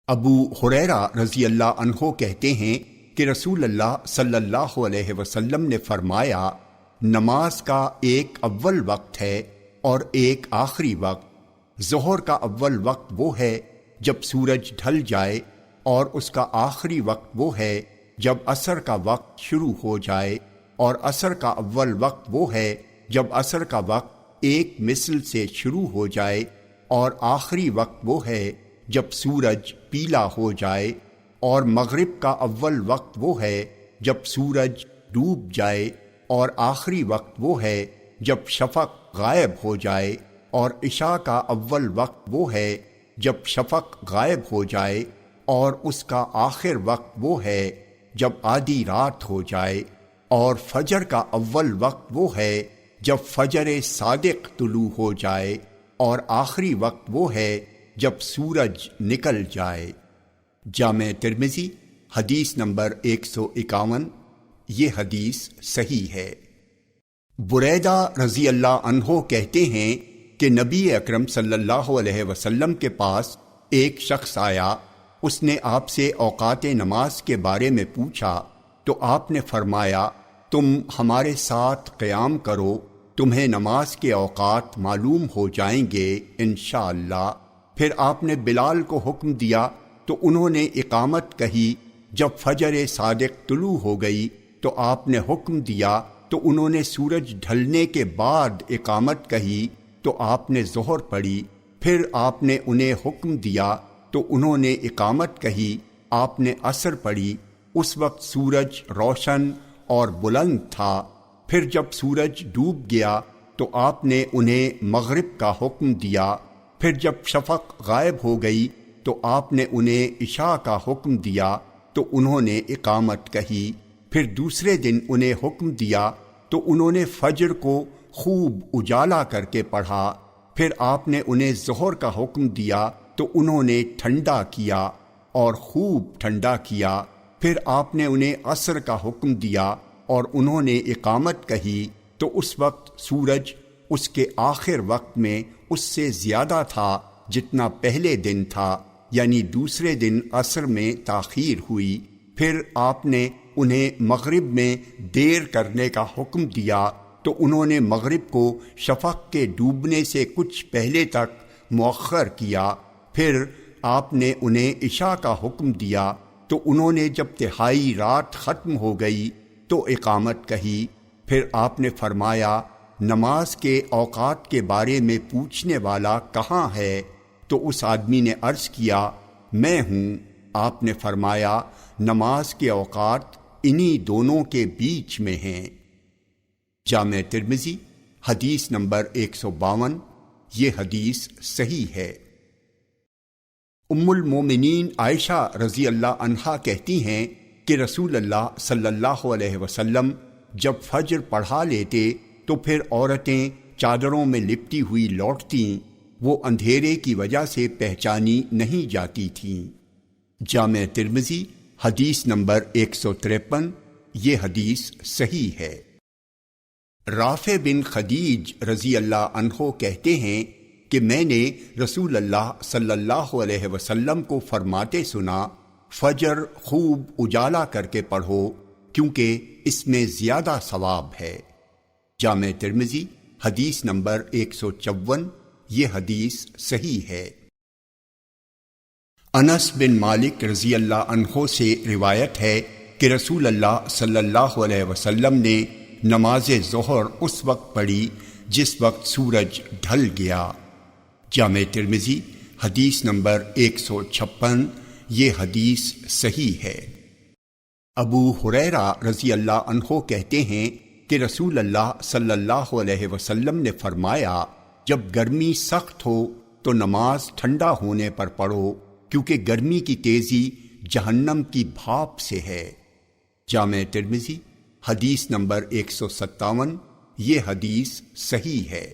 ابو ہریرہ رضی اللہ عنہ کہتے ہیں کہ رسول اللہ صلی اللہ علیہ وسلم نے فرمایا، نماز کا ایک اول وقت ہے اور ایک آخری وقت۔ ظہر کا اول وقت وہ ہے جب سورج ڈھل جائے، اور اس کا آخری وقت وہ ہے جب عصر کا وقت شروع ہو جائے، اور عصر کا اول وقت وہ ہے جب عصر کا وقت ایک مثل سے شروع ہو جائے، اور آخری وقت وہ ہے جب سورج پیلا ہو جائے، اور مغرب کا اول وقت وہ ہے جب سورج ڈوب جائے، اور آخری وقت وہ ہے جب شفق غائب ہو جائے، اور عشاء کا اول وقت وہ ہے جب شفق غائب ہو جائے، اور اس کا آخر وقت وہ ہے جب آدھی رات ہو جائے، اور فجر کا اول وقت وہ ہے جب فجر صادق طلوع ہو جائے، اور آخری وقت وہ ہے جب سورج نکل جائے۔ جامع ترمذی حدیث نمبر 151۔ یہ حدیث صحیح ہے۔ بریدہ رضی اللہ عنہ کہتے ہیں کہ نبی اکرم صلی اللہ علیہ وسلم کے پاس ایک شخص آیا، اس نے آپ سے اوقات نماز کے بارے میں پوچھا تو آپ نے فرمایا، تم ہمارے ساتھ قیام کرو، تمہیں نماز کے اوقات معلوم ہو جائیں گے انشاءاللہ۔ پھر آپ نے بلال کو حکم دیا تو انہوں نے اقامت کہی۔ جب فجر صادق طلوع ہو گئی تو آپ نے حکم دیا تو انہوں نے سورج ڈھلنے کے بعد اقامت کہی تو آپ نے ظہر پڑھی۔ پھر آپ نے انہیں حکم دیا تو انہوں نے اقامت کہی، آپ نے عصر پڑھی۔ اس وقت سورج روشن اور بلند تھا۔ پھر جب سورج ڈوب گیا تو آپ نے انہیں مغرب کا حکم دیا۔ پھر جب شفق غائب ہو گئی تو آپ نے انہیں عشاء کا حکم دیا تو انہوں نے اقامت کہی۔ پھر دوسرے دن انہیں حکم دیا تو انہوں نے فجر کو خوب اجالا کر کے پڑھا۔ پھر آپ نے انہیں ظہر کا حکم دیا تو انہوں نے ٹھنڈا کیا اور خوب ٹھنڈا کیا۔ پھر آپ نے انہیں عصر کا حکم دیا اور انہوں نے اقامت کہی تو اس وقت سورج اس کے آخر وقت میں اس سے زیادہ تھا جتنا پہلے دن تھا، یعنی دوسرے دن عصر میں تاخیر ہوئی۔ پھر آپ نے انہیں مغرب میں دیر کرنے کا حکم دیا تو انہوں نے مغرب کو شفق کے ڈوبنے سے کچھ پہلے تک مؤخر کیا۔ پھر آپ نے انہیں عشاء کا حکم دیا تو انہوں نے جب تہائی رات ختم ہو گئی تو اقامت کہی۔ پھر آپ نے فرمایا، نماز کے اوقات کے بارے میں پوچھنے والا کہاں ہے؟ تو اس آدمی نے عرض کیا، میں ہوں۔ آپ نے فرمایا، نماز کے اوقات انہی دونوں کے بیچ میں ہیں۔ جامع ترمذی حدیث نمبر 152۔ یہ حدیث صحیح ہے۔ ام المومنین عائشہ رضی اللہ عنہا کہتی ہیں کہ رسول اللہ صلی اللہ علیہ وسلم جب فجر پڑھا لیتے تو پھر عورتیں چادروں میں لپٹی ہوئی لوٹتیں، وہ اندھیرے کی وجہ سے پہچانی نہیں جاتی تھیں۔ جامع ترمذی حدیث نمبر 153۔ یہ حدیث صحیح ہے۔ رافع بن خدیج رضی اللہ عنہ کہتے ہیں کہ میں نے رسول اللہ صلی اللہ علیہ وسلم کو فرماتے سنا، فجر خوب اجالا کر کے پڑھو کیونکہ اس میں زیادہ ثواب ہے۔ جامع ترمذی حدیث نمبر 154۔ یہ حدیث صحیح ہے۔ انس بن مالک رضی اللہ عنہ سے روایت ہے کہ رسول اللہ صلی اللہ علیہ وسلم نے نماز ظہر اس وقت پڑھی جس وقت سورج ڈھل گیا۔ جامع ترمذی حدیث نمبر 156۔ یہ حدیث صحیح ہے۔ ابو ہریرہ رضی اللہ عنہ کہتے ہیں کہ رسول اللہ صلی اللہ علیہ وسلم نے فرمایا، جب گرمی سخت ہو تو نماز ٹھنڈا ہونے پر پڑھو کیونکہ گرمی کی تیزی جہنم کی بھاپ سے ہے۔ جامع ترمذی حدیث نمبر 157۔ یہ حدیث صحیح ہے۔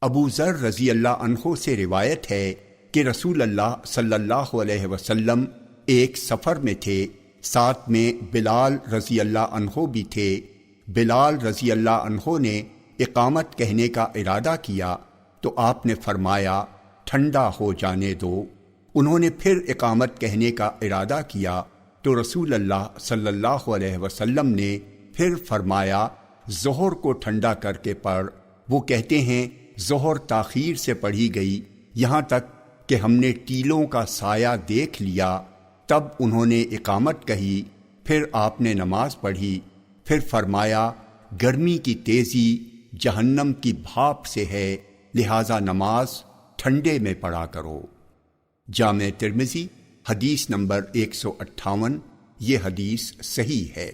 ابو ذر رضی اللہ عنہ سے روایت ہے کہ رسول اللہ صلی اللہ علیہ وسلم ایک سفر میں تھے، ساتھ میں بلال رضی اللہ عنہ بھی تھے۔ بلال رضی اللہ عنہ نے اقامت کہنے کا ارادہ کیا تو آپ نے فرمایا، ٹھنڈا ہو جانے دو۔ انہوں نے پھر اقامت کہنے کا ارادہ کیا تو رسول اللہ صلی اللہ علیہ وسلم نے پھر فرمایا ظہر کو ٹھنڈا کر کے پڑھ۔ وہ کہتے ہیں ظہر تاخیر سے پڑھی گئی یہاں تک کہ ہم نے ٹیلوں کا سایہ دیکھ لیا، تب انہوں نے اقامت کہی، پھر آپ نے نماز پڑھی، پھر فرمایا گرمی کی تیزی جہنم کی بھاپ سے ہے، لہذا نماز ٹھنڈے میں پڑھا کرو۔ جامع ترمذی حدیث نمبر 158۔ یہ حدیث صحیح ہے۔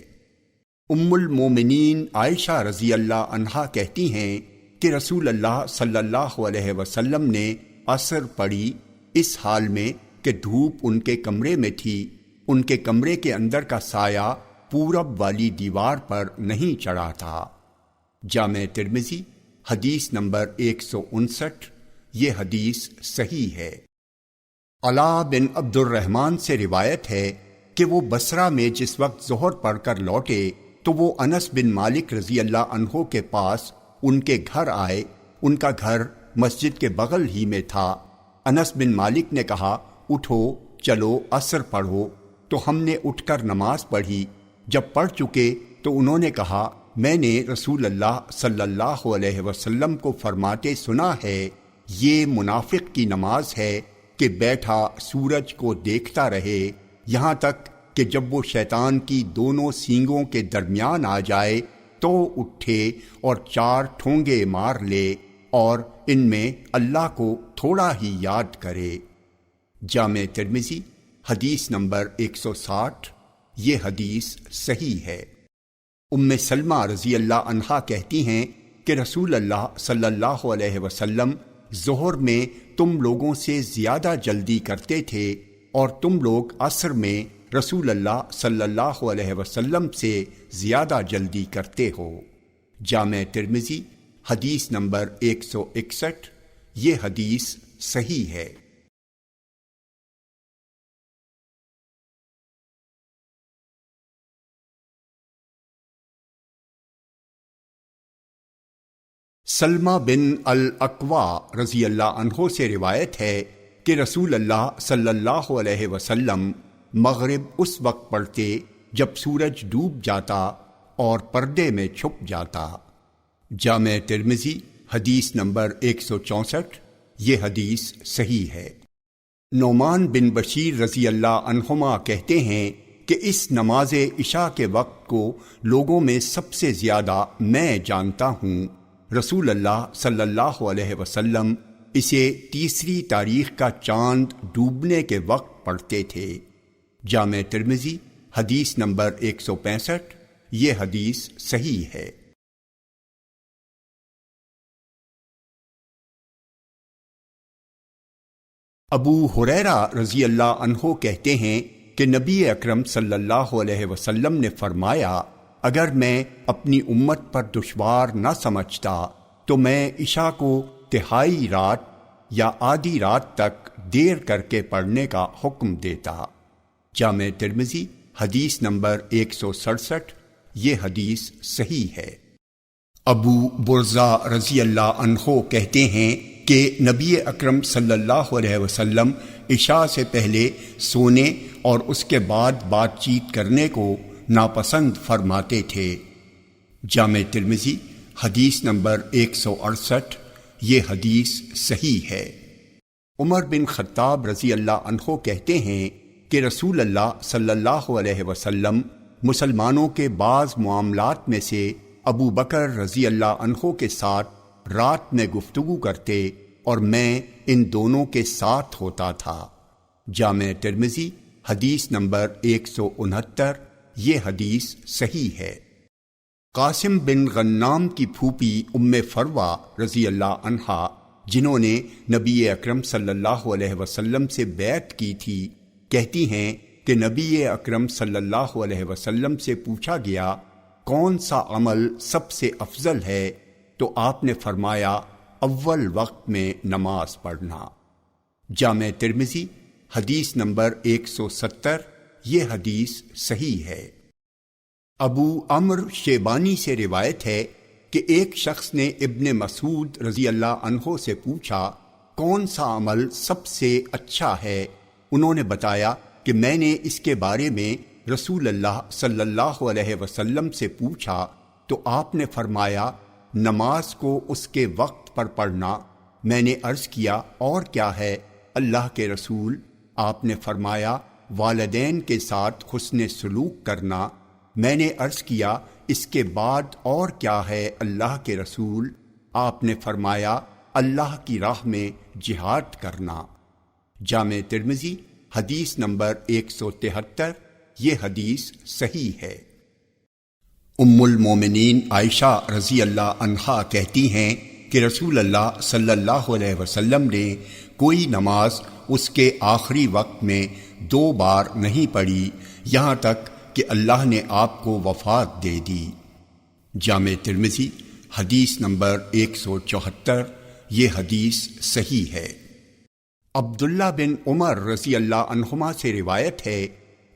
ام المومنین عائشہ رضی اللہ عنہا کہتی ہیں کہ رسول اللہ صلی اللہ علیہ وسلم نے عصر پڑھی اس حال میں کہ دھوپ ان کے کمرے میں تھی، ان کے کمرے کے اندر کا سایہ پورب والی دیوار پر نہیں چڑھا تھا۔ جامع ترمذی حدیث نمبر 159۔ یہ حدیث صحیح ہے۔ علاء بن عبد الرحمن سے روایت ہے کہ وہ بصرہ میں جس وقت ظہر پڑھ کر لوٹے تو وہ انس بن مالک رضی اللہ عنہ کے پاس ان کے گھر آئے۔ ان کا گھر مسجد کے بغل ہی میں تھا۔ انس بن مالک نے کہا اٹھو چلو عصر پڑھو، تو ہم نے اٹھ کر نماز پڑھی۔ جب پڑھ چکے تو انہوں نے کہا میں نے رسول اللہ صلی اللہ علیہ وسلم کو فرماتے سنا ہے یہ منافق کی نماز ہے کہ بیٹھا سورج کو دیکھتا رہے یہاں تک کہ جب وہ شیطان کی دونوں سینگوں کے درمیان آ جائے تو اٹھے اور 4 ٹھونگے مار لے اور ان میں اللہ کو تھوڑا ہی یاد کرے۔ جامع ترمذی حدیث نمبر 160۔ یہ حدیث صحیح ہے۔ ام سلمہ رضی اللہ عنہا کہتی ہیں کہ رسول اللہ صلی اللہ علیہ وسلم ظہر میں تم لوگوں سے زیادہ جلدی کرتے تھے اور تم لوگ عصر میں رسول اللہ صلی اللہ علیہ وسلم سے زیادہ جلدی کرتے ہو۔ جامع ترمذی حدیث نمبر 161۔ یہ حدیث صحیح ہے۔ سلمہ بن الاکوع رضی اللہ عنہ سے روایت ہے کہ رسول اللہ صلی اللہ علیہ وسلم مغرب اس وقت پڑھتے جب سورج ڈوب جاتا اور پردے میں چھپ جاتا۔ جامع ترمذی حدیث نمبر 164۔ یہ حدیث صحیح ہے۔ نعمان بن بشیر رضی اللہ عنہما کہتے ہیں کہ اس نماز عشاء کے وقت کو لوگوں میں سب سے زیادہ میں جانتا ہوں۔ رسول اللہ صلی اللہ علیہ وسلم اسے 3 تاریخ کا چاند ڈوبنے کے وقت پڑھتے تھے۔ جامع ترمذی حدیث نمبر 165۔ یہ حدیث صحیح ہے۔ ابو ہریرہ رضی اللہ عنہ کہتے ہیں کہ نبی اکرم صلی اللہ علیہ وسلم نے فرمایا اگر میں اپنی امت پر دشوار نہ سمجھتا تو میں عشاء کو تہائی رات یا آدھی رات تک دیر کر کے پڑھنے کا حکم دیتا۔ جامع ترمذی حدیث نمبر 167۔ یہ حدیث صحیح ہے۔ ابو برزہ رضی اللہ عنہ کہتے ہیں کہ نبی اکرم صلی اللہ علیہ وسلم عشاء سے پہلے سونے اور اس کے بعد بات چیت کرنے کو ناپسند فرماتے تھے۔ جامع ترمذی حدیث نمبر 168۔ یہ حدیث صحیح ہے۔ عمر بن خطاب رضی اللہ عنہ کہتے ہیں کہ رسول اللہ صلی اللہ علیہ وسلم مسلمانوں کے بعض معاملات میں سے ابو بکر رضی اللہ عنہ کے ساتھ رات میں گفتگو کرتے اور میں ان دونوں کے ساتھ ہوتا تھا۔ جامع ترمذی حدیث نمبر 169۔ یہ حدیث صحیح ہے۔ قاسم بن غنام کی پھوپھی ام فروہ رضی اللہ عنہا جنہوں نے نبی اکرم صلی اللہ علیہ وسلم سے بیعت کی تھی کہتی ہیں کہ نبی اکرم صلی اللہ علیہ وسلم سے پوچھا گیا کون سا عمل سب سے افضل ہے تو آپ نے فرمایا اول وقت میں نماز پڑھنا۔ جامع ترمذی حدیث نمبر 170۔ یہ حدیث صحیح ہے۔ ابو عمر شیبانی سے روایت ہے کہ ایک شخص نے ابن مسعود رضی اللہ عنہ سے پوچھا کون سا عمل سب سے اچھا ہے؟ انہوں نے بتایا کہ میں نے اس کے بارے میں رسول اللہ صلی اللہ علیہ وسلم سے پوچھا تو آپ نے فرمایا نماز کو اس کے وقت پر پڑھنا۔ میں نے عرض کیا اور کیا ہے اللہ کے رسول؟ آپ نے فرمایا والدین کے ساتھ حسن سلوک کرنا۔ میں نے عرض کیا اس کے بعد اور کیا ہے اللہ کے رسول؟ آپ نے فرمایا اللہ کی راہ میں جہاد کرنا۔ جامع ترمذی حدیث نمبر 173۔ یہ حدیث صحیح ہے۔ ام المومنین عائشہ رضی اللہ عنہا کہتی ہیں کہ رسول اللہ صلی اللہ علیہ وسلم نے کوئی نماز اس کے آخری وقت میں 2 بار نہیں پڑھی یہاں تک کہ اللہ نے آپ کو وفات دے دی۔ جامع ترمذی حدیث نمبر 174۔ یہ حدیث صحیح ہے۔ عبداللہ بن عمر رضی اللہ عنہما سے روایت ہے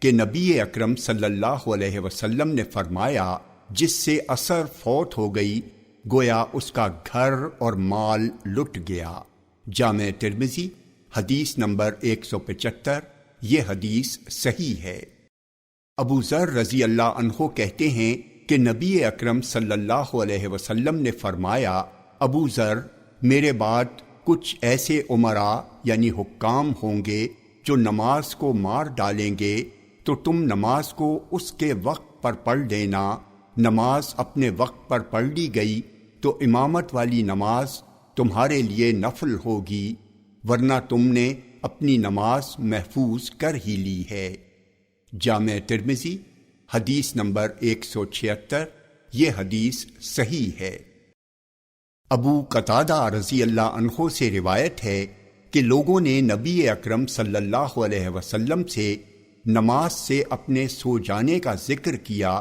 کہ نبی اکرم صلی اللہ علیہ وسلم نے فرمایا جس سے عصر فوت ہو گئی گویا اس کا گھر اور مال لٹ گیا۔ جامع ترمذی حدیث نمبر 175۔ یہ حدیث صحیح ہے۔ ابو ذر رضی اللہ عنہ کہتے ہیں کہ نبی اکرم صلی اللہ علیہ وسلم نے فرمایا ابو ذر میرے بعد کچھ ایسے امراء یعنی حکام ہوں گے جو نماز کو مار ڈالیں گے تو تم نماز کو اس کے وقت پر پڑھ لینا۔ نماز اپنے وقت پر پڑھ لی گئی تو امامت والی نماز تمہارے لیے نفل ہوگی ورنہ تم نے اپنی نماز محفوظ کر ہی لی ہے۔ جامع ترمذی حدیث نمبر 176۔ یہ حدیث صحیح ہے۔ ابو قتادہ رضی اللہ عنہ سے روایت ہے کہ لوگوں نے نبی اکرم صلی اللہ علیہ وسلم سے نماز سے اپنے سو جانے کا ذکر کیا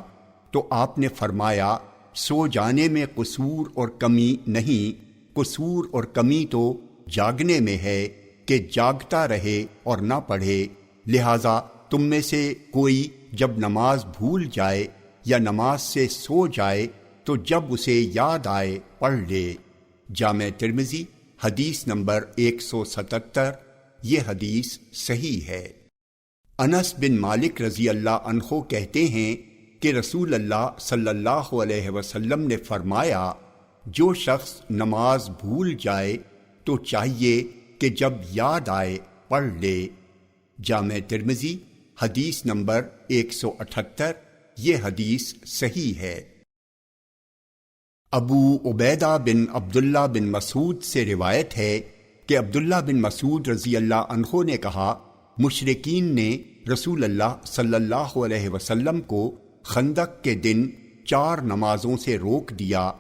تو آپ نے فرمایا سو جانے میں قصور اور کمی نہیں، قصور اور کمی تو جاگنے میں ہے کہ جاگتا رہے اور نہ پڑھے، لہذا تم میں سے کوئی جب نماز بھول جائے یا نماز سے سو جائے تو جب اسے یاد آئے پڑھ لے۔ جامع ترمذی حدیث نمبر 177۔ یہ حدیث صحیح ہے۔ انس بن مالک رضی اللہ عنہ کہتے ہیں کہ رسول اللہ صلی اللہ علیہ وسلم نے فرمایا جو شخص نماز بھول جائے تو چاہیے کہ جب یاد آئے پڑھ لے۔ جامع ترمذی حدیث نمبر 178۔ یہ حدیث صحیح ہے۔ ابو عبیدہ بن عبداللہ بن مسعود سے روایت ہے کہ عبداللہ بن مسعود رضی اللہ عنہ نے کہا مشرکین نے رسول اللہ صلی اللہ علیہ وسلم کو خندق کے دن 4 نمازوں سے روک دیا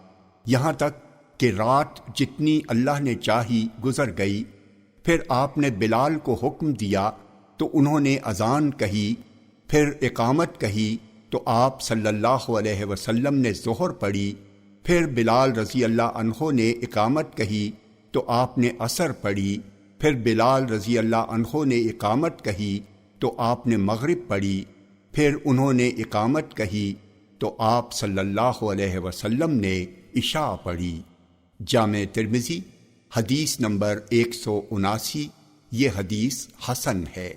یہاں تک کہ رات جتنی اللہ نے چاہی گزر گئی۔ پھر آپ نے بلال کو حکم دیا تو انہوں نے اذان کہی، پھر اقامت کہی تو آپ صلی اللہ علیہ وسلم نے ظہر پڑھی، پھر بلال رضی اللہ عنہ نے اقامت کہی تو آپ نے عصر پڑھی، پھر بلال رضی اللہ عنہ نے اقامت کہی تو آپ نے مغرب پڑھی، پھر انہوں نے اقامت کہی تو آپ صلی اللہ علیہ وسلم نے عشاء پڑھی۔ جامع ترمذی حدیث نمبر 179۔ یہ حدیث حسن ہے۔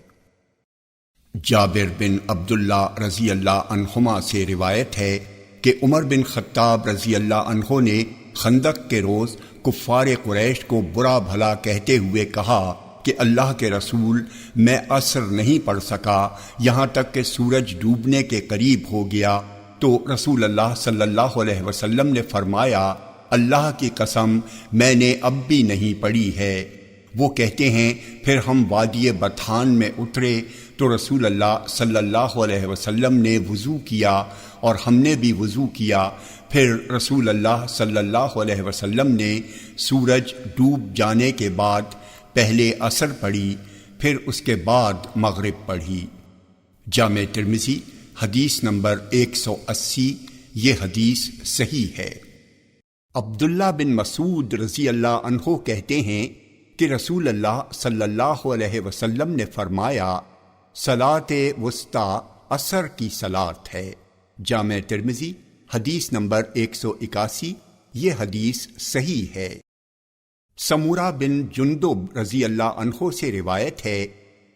جابر بن عبداللہ رضی اللہ عنہما سے روایت ہے کہ عمر بن خطاب رضی اللہ عنہ نے خندق کے روز کفار قریش کو برا بھلا کہتے ہوئے کہا کہ اللہ کے رسول میں عصر نہیں پڑھ سکا یہاں تک کہ سورج ڈوبنے کے قریب ہو گیا تو رسول اللہ صلی اللہ علیہ وسلم نے فرمایا اللہ کی قسم میں نے اب بھی نہیں پڑھی ہے۔ وہ کہتے ہیں پھر ہم وادی بطحان میں اترے تو رسول اللہ صلی اللہ علیہ وسلم نے وضو کیا اور ہم نے بھی وضو کیا، پھر رسول اللہ صلی اللہ علیہ وسلم نے سورج ڈوب جانے کے بعد پہلے عصر پڑھی، پھر اس کے بعد مغرب پڑھی۔ جامع ترمذی حدیث نمبر 180۔ یہ حدیث صحیح ہے۔ عبداللہ بن مسعود رضی اللہ عنہ کہتے ہیں کہ رسول اللہ صلی اللہ علیہ وسلم نے فرمایا صلاۃ وسطیٰ عصر کی صلاۃ ہے۔ جامع ترمذی حدیث نمبر 181۔ یہ حدیث صحیح ہے۔ سمورہ بن جندب رضی اللہ عنہ سے روایت ہے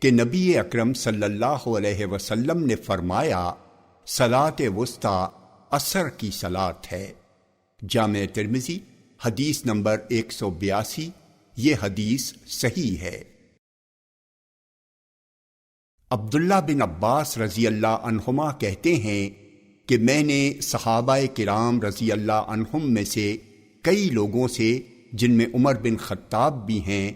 کہ نبی اکرم صلی اللہ علیہ وسلم نے فرمایا، صلاۃ وسطی عصر کی صلاۃ ہے۔ جامع ترمذی حدیث نمبر 182۔ یہ حدیث صحیح ہے۔ عبداللہ بن عباس رضی اللہ عنہما کہتے ہیں کہ میں نے صحابہ کرام رضی اللہ عنہم میں سے کئی لوگوں سے، جن میں عمر بن خطاب بھی ہیں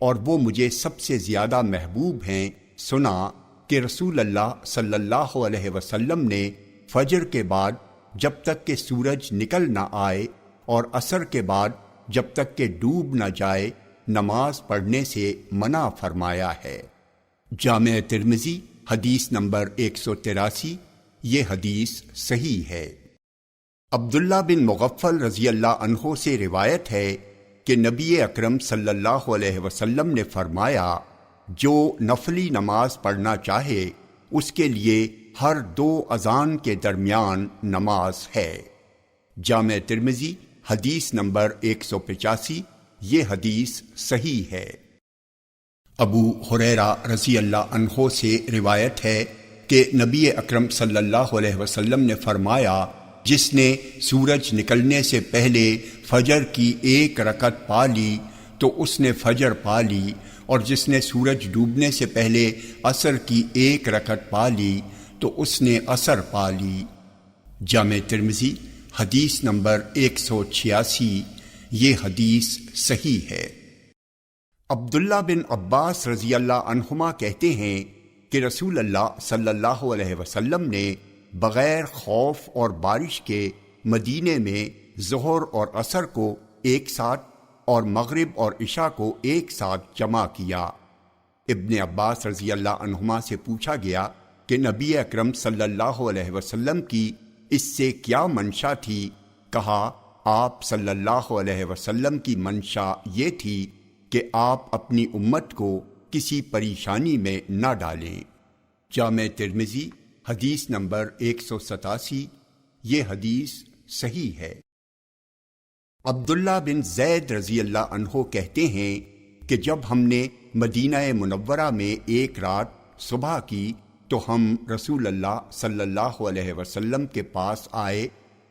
اور وہ مجھے سب سے زیادہ محبوب ہیں، سنا کہ رسول اللہ صلی اللہ علیہ وسلم نے فجر کے بعد جب تک کہ سورج نکل نہ آئے اور عصر کے بعد جب تک کہ ڈوب نہ جائے نماز پڑھنے سے منع فرمایا ہے۔ جامع ترمذی حدیث نمبر 183۔ یہ حدیث صحیح ہے۔ عبداللہ بن مغفل رضی اللہ عنہ سے روایت ہے کہ نبی اکرم صلی اللہ علیہ وسلم نے فرمایا، جو نفلی نماز پڑھنا چاہے اس کے لیے ہر 2 اذان کے درمیان نماز ہے۔ جامع ترمذی حدیث نمبر 185۔ یہ حدیث صحیح ہے۔ ابو ہریرہ رضی اللہ عنہ سے روایت ہے کہ نبی اکرم صلی اللہ علیہ وسلم نے فرمایا، جس نے سورج نکلنے سے پہلے فجر کی 1 رکعت پا لی تو اس نے فجر پا لی، اور جس نے سورج ڈوبنے سے پہلے عصر کی 1 رکعت پا لی تو اس نے عصر پا لی۔ جامع ترمذی حدیث نمبر 186۔ یہ حدیث صحیح ہے۔ عبداللہ بن عباس رضی اللہ عنہما کہتے ہیں کہ رسول اللہ صلی اللہ علیہ وسلم نے بغیر خوف اور بارش کے مدینے میں ظہر اور عصر کو ایک ساتھ اور مغرب اور عشاء کو ایک ساتھ جمع کیا۔ ابن عباس رضی اللہ عنہما سے پوچھا گیا کہ نبی اکرم صلی اللہ علیہ وسلم کی اس سے کیا منشا تھی؟ کہا، آپ صلی اللہ علیہ وسلم کی منشا یہ تھی کہ آپ اپنی امت کو کسی پریشانی میں نہ ڈالیں۔ جامع ترمذی حدیث نمبر 187۔ یہ حدیث صحیح ہے۔ عبداللہ بن زید رضی اللہ عنہ کہتے ہیں کہ جب ہم نے مدینہ منورہ میں ایک رات صبح کی تو ہم رسول اللہ صلی اللہ علیہ وسلم کے پاس آئے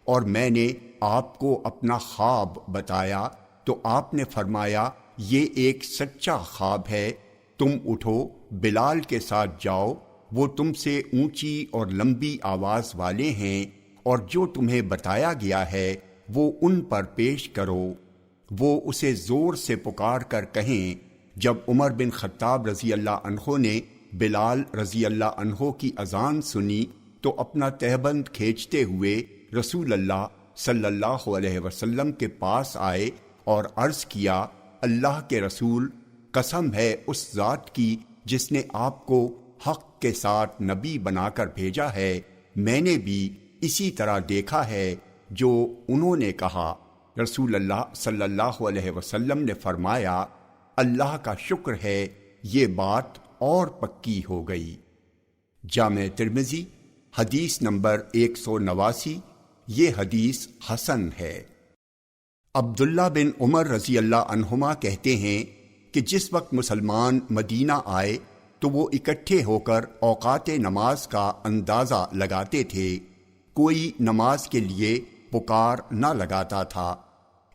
اور میں نے آپ کو اپنا خواب بتایا تو آپ نے فرمایا، یہ ایک سچا خواب ہے، تم اٹھو بلال کے ساتھ جاؤ، وہ تم سے اونچی اور لمبی آواز والے ہیں، اور جو تمہیں بتایا گیا ہے وہ ان پر پیش کرو۔ وہ اسے زور سے پکار کر کہیں۔ جب عمر بن خطاب رضی اللہ عنہ نے بلال رضی اللہ عنہ کی اذان سنی تو اپنا تہبند کھینچتے ہوئے رسول اللہ صلی اللہ علیہ وسلم کے پاس آئے اور عرض کیا، اللہ کے رسول، قسم ہے اس ذات کی جس نے آپ کو حق کے ساتھ نبی بنا کر بھیجا ہے، میں نے بھی اسی طرح دیکھا ہے جو انہوں نے کہا۔ رسول اللہ صلی اللہ علیہ وسلم نے فرمایا، اللہ کا شکر ہے، یہ بات اور پکی ہو گئی۔ جامع ترمذی حدیث نمبر 189۔ یہ حدیث حسن ہے۔ عبداللہ بن عمر رضی اللہ عنہما کہتے ہیں کہ جس وقت مسلمان مدینہ آئے تو وہ اکٹھے ہو کر اوقات نماز کا اندازہ لگاتے تھے، کوئی نماز کے لیے پکار نہ لگاتا تھا۔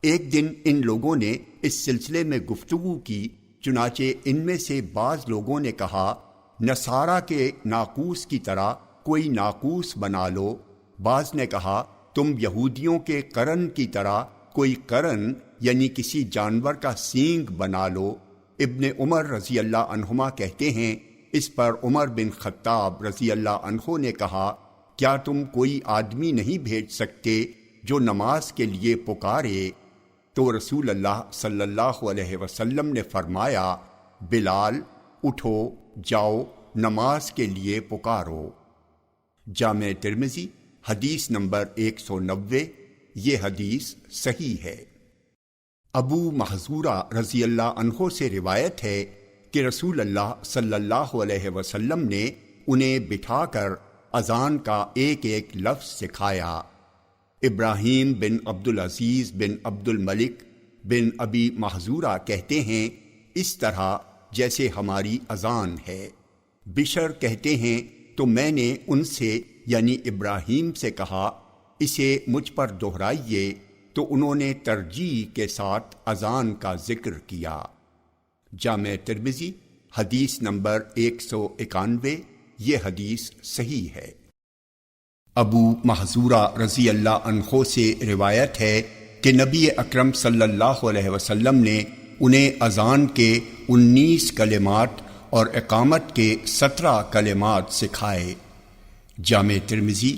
ایک دن ان لوگوں نے اس سلسلے میں گفتگو کی، چنانچہ ان میں سے بعض لوگوں نے کہا، نصارہ کے ناقوس کی طرح کوئی ناقوس بنا لو۔ بعض نے کہا، تم یہودیوں کے قرن کی طرح کوئی قرن یعنی کسی جانور کا سینگ بنا لو۔ ابن عمر رضی اللہ عنہما کہتے ہیں، اس پر عمر بن خطاب رضی اللہ عنہ نے کہا، کیا تم کوئی آدمی نہیں بھیج سکتے جو نماز کے لیے پکارے؟ تو رسول اللہ صلی اللہ علیہ وسلم نے فرمایا، بلال اٹھو جاؤ نماز کے لیے پکارو۔ جامع ترمذی حدیث نمبر 190۔ یہ حدیث صحیح ہے۔ ابو محذورہ رضی اللہ عنہ سے روایت ہے کہ رسول اللہ صلی اللہ علیہ وسلم نے انہیں بٹھا کر اذان کا ایک ایک لفظ سکھایا۔ ابراہیم بن عبد العزیز بن عبد الملک بن ابی محذورہ کہتے ہیں اس طرح جیسے ہماری اذان ہے۔ بشر کہتے ہیں تو میں نے ان سے یعنی ابراہیم سے کہا اسے مجھ پر دہرائیے، تو انہوں نے ترجیح کے ساتھ اذان کا ذکر کیا۔ جامع ترمذی حدیث نمبر 191، یہ حدیث صحیح ہے۔ ابو محذورہ رضی اللہ عنہ سے روایت ہے کہ نبی اکرم صلی اللہ علیہ وسلم نے انہیں اذان کے 19 کلمات اور اقامت کے 17 کلمات سکھائے۔ جامع ترمذی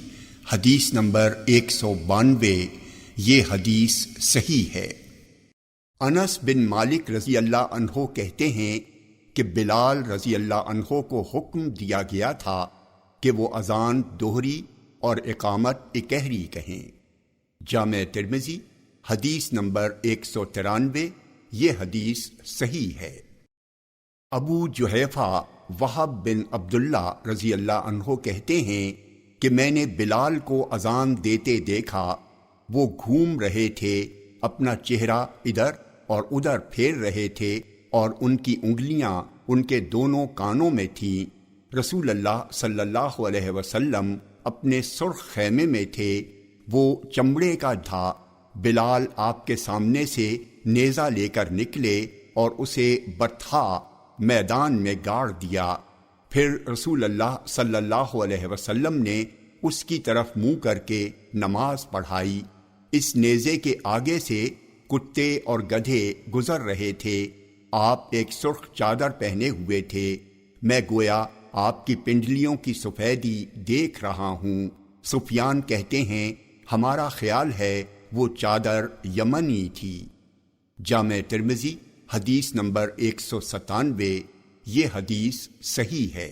حدیث نمبر 192، یہ حدیث صحیح ہے۔ انس بن مالک رضی اللہ عنہ کہتے ہیں کہ بلال رضی اللہ عنہ کو حکم دیا گیا تھا کہ وہ اذان دوہری اور اقامت اکہری کہیں۔ جامع ترمذی حدیث نمبر 193، یہ حدیث صحیح ہے۔ ابو جحیفہ وہب بن عبداللہ رضی اللہ عنہ کہتے ہیں کہ میں نے بلال کو اذان دیتے دیکھا، وہ گھوم رہے تھے، اپنا چہرہ ادھر اور ادھر پھیر رہے تھے اور ان کی انگلیاں ان کے دونوں کانوں میں تھیں۔ رسول اللہ صلی اللہ علیہ وسلم اپنے سرخ خیمے میں تھے، وہ چمڑے کا تھا۔ بلال آپ کے سامنے سے نیزہ لے کر نکلے اور اسے برتھا میدان میں گاڑ دیا۔ پھر رسول اللہ صلی اللہ علیہ وسلم نے اس کی طرف منہ کر کے نماز پڑھائی۔ اس نیزے کے آگے سے کتے اور گدھے گزر رہے تھے۔ آپ ایک سرخ چادر پہنے ہوئے تھے، میں گویا آپ کی پنڈلیوں کی سفیدی دیکھ رہا ہوں۔ سفیان کہتے ہیں ہمارا خیال ہے وہ چادر یمنی تھی۔ جامع ترمذی حدیث نمبر 197، یہ حدیث صحیح ہے۔